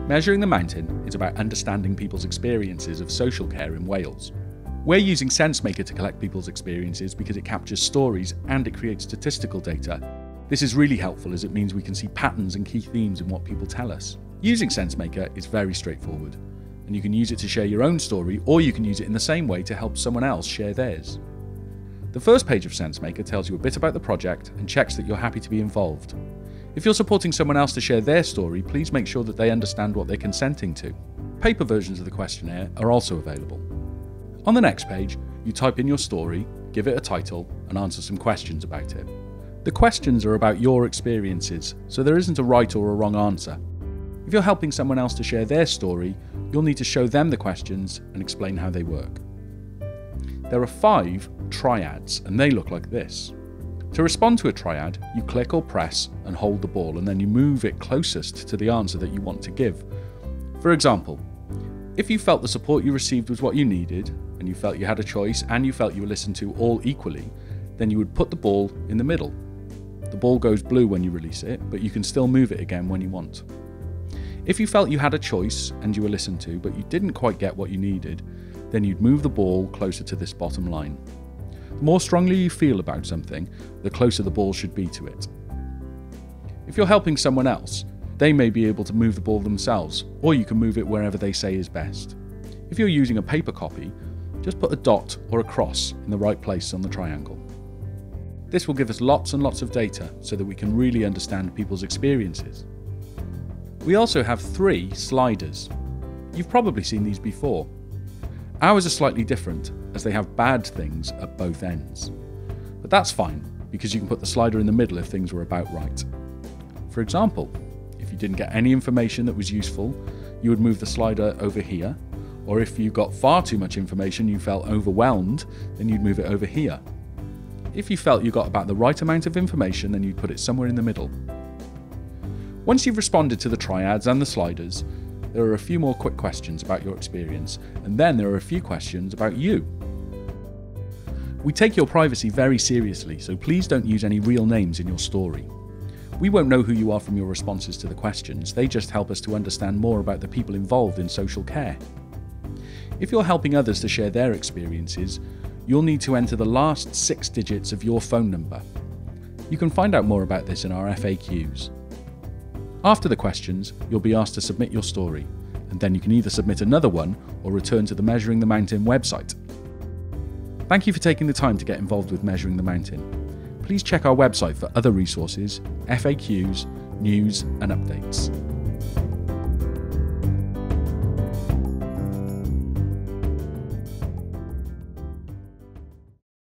Measuring the Mountain is about understanding people's experiences of social care in Wales. We're using SenseMaker to collect people's experiences because it captures stories and it creates statistical data. This is really helpful as it means we can see patterns and key themes in what people tell us. Using SenseMaker is very straightforward, and you can use it to share your own story, or you can use it in the same way to help someone else share theirs. The first page of SenseMaker tells you a bit about the project and checks that you're happy to be involved. If you're supporting someone else to share their story, please make sure that they understand what they're consenting to. Paper versions of the questionnaire are also available. On the next page, you type in your story, give it a title, and answer some questions about it. The questions are about your experiences, so there isn't a right or a wrong answer. If you're helping someone else to share their story, you'll need to show them the questions and explain how they work. There are 5 triads, and they look like this. To respond to a triad, you click or press and hold the ball, and then you move it closest to the answer that you want to give. For example, if you felt the support you received was what you needed, and you felt you had a choice, and you felt you were listened to all equally, then you would put the ball in the middle. The ball goes blue when you release it, but you can still move it again when you want. If you felt you had a choice and you were listened to, but you didn't quite get what you needed, then you'd move the ball closer to this bottom line. The more strongly you feel about something, the closer the ball should be to it. If you're helping someone else, they may be able to move the ball themselves, or you can move it wherever they say is best. If you're using a paper copy, just put a dot or a cross in the right place on the triangle. This will give us lots and lots of data so that we can really understand people's experiences. We also have 3 sliders. You've probably seen these before. Ours are slightly different, as they have bad things at both ends. But that's fine, because you can put the slider in the middle if things were about right. For example, if you didn't get any information that was useful, you would move the slider over here, or if you got far too much information, you felt overwhelmed, then you'd move it over here. If you felt you got about the right amount of information, then you'd put it somewhere in the middle. Once you've responded to the triads and the sliders, there are a few more quick questions about your experience, and then there are a few questions about you. We take your privacy very seriously, so please don't use any real names in your story. We won't know who you are from your responses to the questions, they just help us to understand more about the people involved in social care. If you're helping others to share their experiences, you'll need to enter the last 6 digits of your phone number. You can find out more about this in our FAQs. After the questions, you'll be asked to submit your story, and then you can either submit another one or return to the Measuring the Mountain website. Thank you for taking the time to get involved with Measuring the Mountain. Please check our website for other resources, FAQs, news and updates.